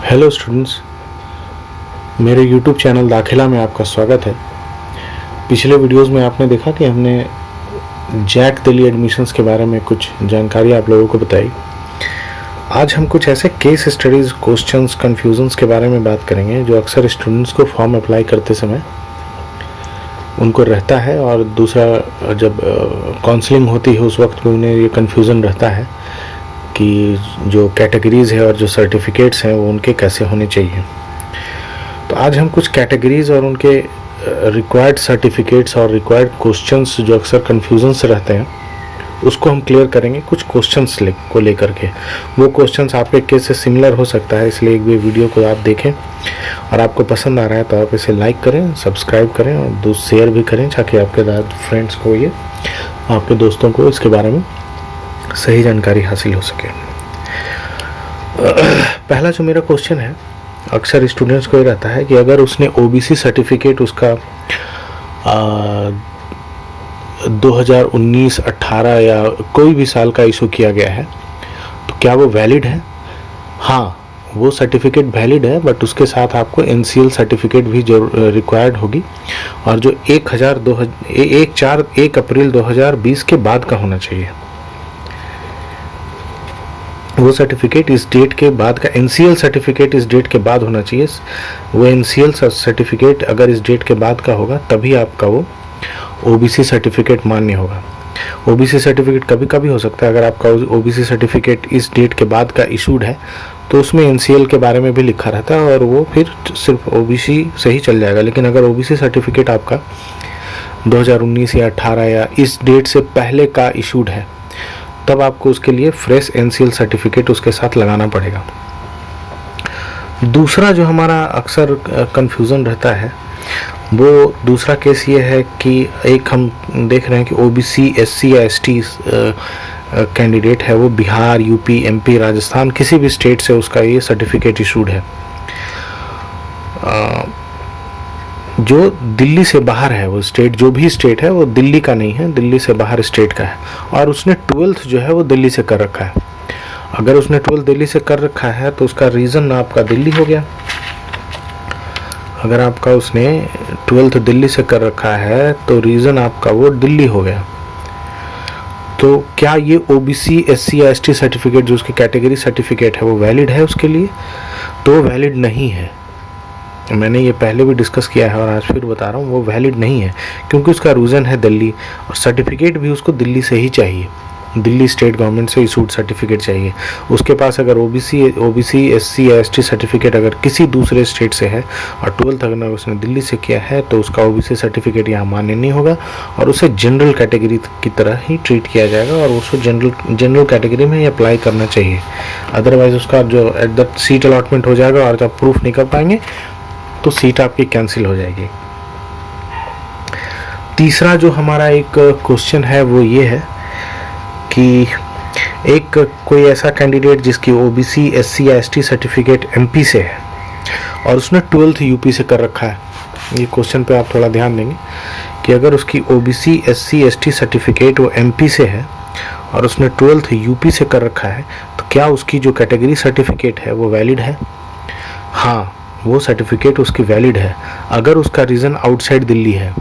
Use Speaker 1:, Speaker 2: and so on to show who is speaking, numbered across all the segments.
Speaker 1: Hello students, मेरे YouTube channel दाखिला में आपका स्वागत है। पिछले वीडियोस में आपने देखा कि हमने जैक दिल्ली एडमिशन्स के बारे में कुछ जानकारी आप लोगों को बताई। आज हम कुछ ऐसे केस स्टडीज़, क्वेश्चंस, कन्फ्यूजन्स के बारे में बात करेंगे जो अक्सर स्टूडेंट्स को फॉर्म अप्लाई करते समय उनको रहता है, और दूसरा जब काउंसलिंग होती है उस वक्त भी उन्हें ये कन्फ्यूज़न रहता है कि जो कैटेगरीज़ है और जो सर्टिफिकेट्स हैं वो उनके कैसे होने चाहिए। तो आज हम कुछ कैटेगरीज़ और उनके रिक्वायर्ड सर्टिफिकेट्स और रिक्वायर्ड क्वेश्चंस जो अक्सर कन्फ्यूजन से रहते हैं उसको हम क्लियर करेंगे कुछ क्वेश्चंस को लेकर के। वो क्वेश्चंस आपके केस से सिमिलर हो सकता है, इसलिए एक भी वीडियो को आप देखें और आपको पसंद आ रहा है तो आप इसे लाइक करें, सब्सक्राइब करें और शेयर भी करें ताकि आपके फ्रेंड्स को, ये आपके दोस्तों को इसके बारे में सही जानकारी हासिल हो सके। पहला जो मेरा क्वेश्चन है, अक्सर स्टूडेंट्स को ये रहता है कि अगर उसने ओबीसी सर्टिफिकेट उसका 2019, 18 या कोई भी साल का इशू किया गया है तो क्या वो वैलिड है? हाँ, वो सर्टिफिकेट वैलिड है, बट उसके साथ आपको एनसीएल सर्टिफिकेट भी रिक्वायर्ड होगी, और जो 1 अप्रैल 2020 के बाद का होना चाहिए। वो सर्टिफिकेट इस डेट के बाद का, एनसीएल सर्टिफिकेट इस डेट के बाद होना चाहिए। वो एनसीएल सर्टिफिकेट अगर इस डेट के बाद का होगा तभी आपका वो ओबीसी सर्टिफिकेट मान्य होगा। ओबीसी सर्टिफिकेट कभी कभी हो सकता है, अगर आपका ओबीसी सर्टिफिकेट इस डेट के बाद का इशूड है तो उसमें एनसीएल के बारे में भी लिखा रहता है और वो फिर सिर्फ ओबीसी से ही चल जाएगा। लेकिन अगर ओबीसी सर्टिफिकेट आपका 2019 या 18 या इस डेट से पहले का इशूड है तब आपको उसके लिए फ्रेश एनसीएल सर्टिफिकेट उसके साथ लगाना पड़ेगा। दूसरा जो हमारा अक्सर कंफ्यूजन रहता है, वो दूसरा केस ये है कि एक हम देख रहे हैं कि ओबीसी, एससी या एसटी कैंडिडेट है, वो बिहार, यूपी, एमपी, राजस्थान, किसी भी स्टेट से उसका ये सर्टिफिकेट इशूड है। जो दिल्ली से बाहर है, वो स्टेट, जो भी स्टेट है वो दिल्ली का नहीं है, दिल्ली से बाहर स्टेट का है, और उसने 12th जो है वो दिल्ली से कर रखा है। अगर उसने 12th दिल्ली से कर रखा है तो उसका रीज़न आपका दिल्ली हो गया। अगर आपका उसने 12th दिल्ली से कर रखा है तो रीज़न आपका वो दिल्ली हो गया। तो क्या ये ओबीसी, एससी या एसटी सर्टिफिकेट जो उसकी कैटेगरी सर्टिफिकेट है वो वैलिड है उसके लिए? तो वैलिड नहीं है। मैंने ये पहले भी डिस्कस किया है और आज फिर बता रहा हूँ, वो वैलिड नहीं है क्योंकि उसका रीज़न है दिल्ली, और सर्टिफिकेट भी उसको दिल्ली से ही चाहिए, दिल्ली स्टेट गवर्नमेंट से इशूड सर्टिफिकेट चाहिए। उसके पास अगर ओबीसी, एससी या एसटी सर्टिफिकेट अगर किसी दूसरे स्टेट से है और 12th अगर उसने दिल्ली से किया है तो उसका ओबीसी सर्टिफिकेट यहाँ मान्य नहीं होगा और उसे जनरल कैटेगरी की तरह ही ट्रीट किया जाएगा और उसको जनरल कैटेगरी में ही अप्लाई करना चाहिए। अदरवाइज उसका जो एट द सीट अलॉटमेंट हो जाएगा और जब प्रूफ नहीं कर पाएंगे तो सीट आपकी कैंसिल हो जाएगी। तीसरा जो हमारा एक क्वेश्चन है वो ये है कि एक कोई ऐसा कैंडिडेट जिसकी ओबीसी, एससी या एसटी सर्टिफिकेट एमपी से है और उसने 12th यूपी से कर रखा है। ये क्वेश्चन पे आप थोड़ा ध्यान देंगे कि अगर उसकी ओबीसी, एससी, एसटी सर्टिफिकेट वो एमपी से है और उसने 12th यूपी से कर रखा है तो क्या उसकी जो कैटेगरी सर्टिफिकेट है वो वैलिड है? हाँ, वो सर्टिफिकेट उसकी वैलिड है अगर उसका रीज़न आउटसाइड दिल्ली है।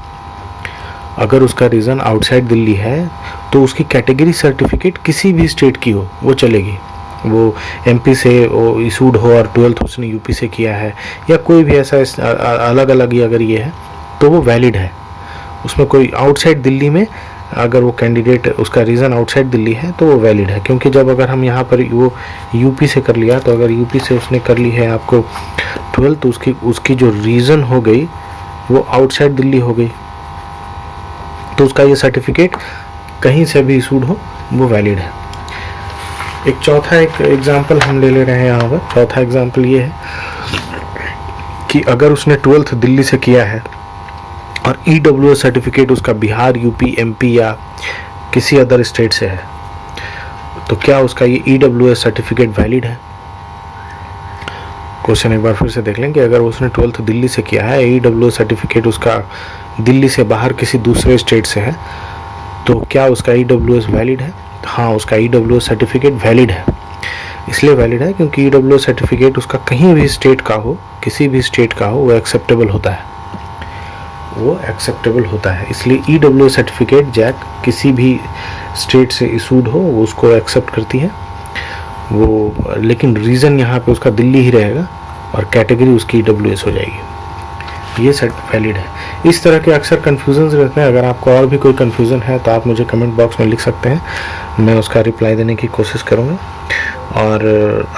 Speaker 1: अगर उसका रीज़न आउटसाइड दिल्ली है तो उसकी कैटेगरी सर्टिफिकेट किसी भी स्टेट की हो वो चलेगी। वो एमपी से वो इशूड हो और 12th उसने यूपी से किया है या कोई भी ऐसा अलग अलग ही अगर ये है तो वो वैलिड है। उसमें कोई आउटसाइड दिल्ली में अगर वो कैंडिडेट, उसका रीज़न आउटसाइड दिल्ली है तो वो वैलिड है। क्योंकि जब अगर हम यहाँ पर वो यूपी से कर लिया तो अगर यूपी से उसने कर ली है आपको 12th, तो उसकी जो रीज़न हो गई वो आउटसाइड दिल्ली हो गई, तो उसका ये सर्टिफिकेट कहीं से भी इशूड हो वो वैलिड है। एक चौथा एक एग्जांपल हम ले रहे हैं यहाँ पर। चौथा एग्जांपल ये है कि अगर उसने 12th दिल्ली से किया है और ईडब्ल्यूएस सर्टिफिकेट उसका बिहार, यूपी, एमपी या किसी अदर स्टेट से है तो क्या उसका ये ईडब्ल्यूएस सर्टिफिकेट वैलिड है? क्वेश्चन एक बार फिर से देख लें कि अगर उसने 12th दिल्ली से किया है, ईडब्ल्यूएस सर्टिफिकेट उसका दिल्ली से बाहर किसी दूसरे स्टेट से है तो क्या उसका ईडब्ल्यूएस वैलिड है? हाँ, उसका ईडब्ल्यूएस सर्टिफिकेट वैलिड है। इसलिए वैलिड है क्योंकि EWS सर्टिफिकेट उसका कहीं भी स्टेट का हो, किसी भी स्टेट का हो, वो एक्सेप्टेबल होता है, वो एक्सेप्टेबल होता है। इसलिए EWS सर्टिफिकेट जैक किसी भी स्टेट से इशूड हो वो उसको एक्सेप्ट करती है वो, लेकिन रीज़न यहाँ पे उसका दिल्ली ही रहेगा और कैटेगरी उसकी EWS हो जाएगी। ये वैलिड है। इस तरह के अक्सर कन्फ्यूजन रहते हैं। अगर आपको और भी कोई कन्फ्यूज़न है तो आप मुझे कमेंट बॉक्स में लिख सकते हैं, मैं उसका रिप्लाई देने की कोशिश करूँगा। और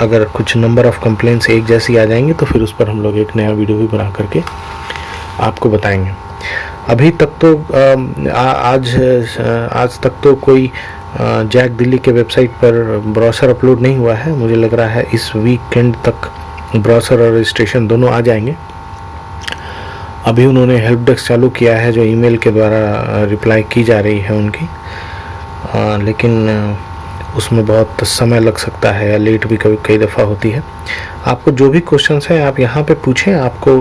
Speaker 1: अगर कुछ नंबर ऑफ़ कंप्लेंट्स एक जैसी आ जाएंगी तो फिर उस पर हम लोग एक नया वीडियो भी बना करके आपको बताएंगे। अभी तक तो आज तक तो कोई जैक दिल्ली के वेबसाइट पर ब्राउज़र अपलोड नहीं हुआ है। मुझे लग रहा है इस वीकेंड तक ब्राउज़र और रजिस्ट्रेशन दोनों आ जाएंगे। अभी उन्होंने हेल्प डेस्क चालू किया है जो ईमेल के द्वारा रिप्लाई की जा रही है उनकी, लेकिन उसमें बहुत समय लग सकता है या लेट भी कई दफ़ा होती है। आपको जो भी क्वेश्चंस हैं आप यहाँ पे पूछें, आपको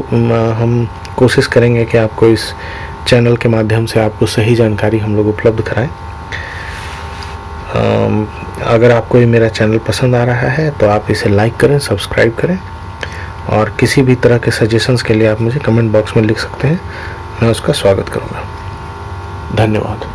Speaker 1: हम कोशिश करेंगे कि आपको इस चैनल के माध्यम से आपको सही जानकारी हम लोग उपलब्ध कराएं। अगर आपको ये मेरा चैनल पसंद आ रहा है तो आप इसे लाइक करें, सब्सक्राइब करें, और किसी भी तरह के सजेशंस के लिए आप मुझे कमेंट बॉक्स में लिख सकते हैं, मैं उसका स्वागत करूँगा। धन्यवाद।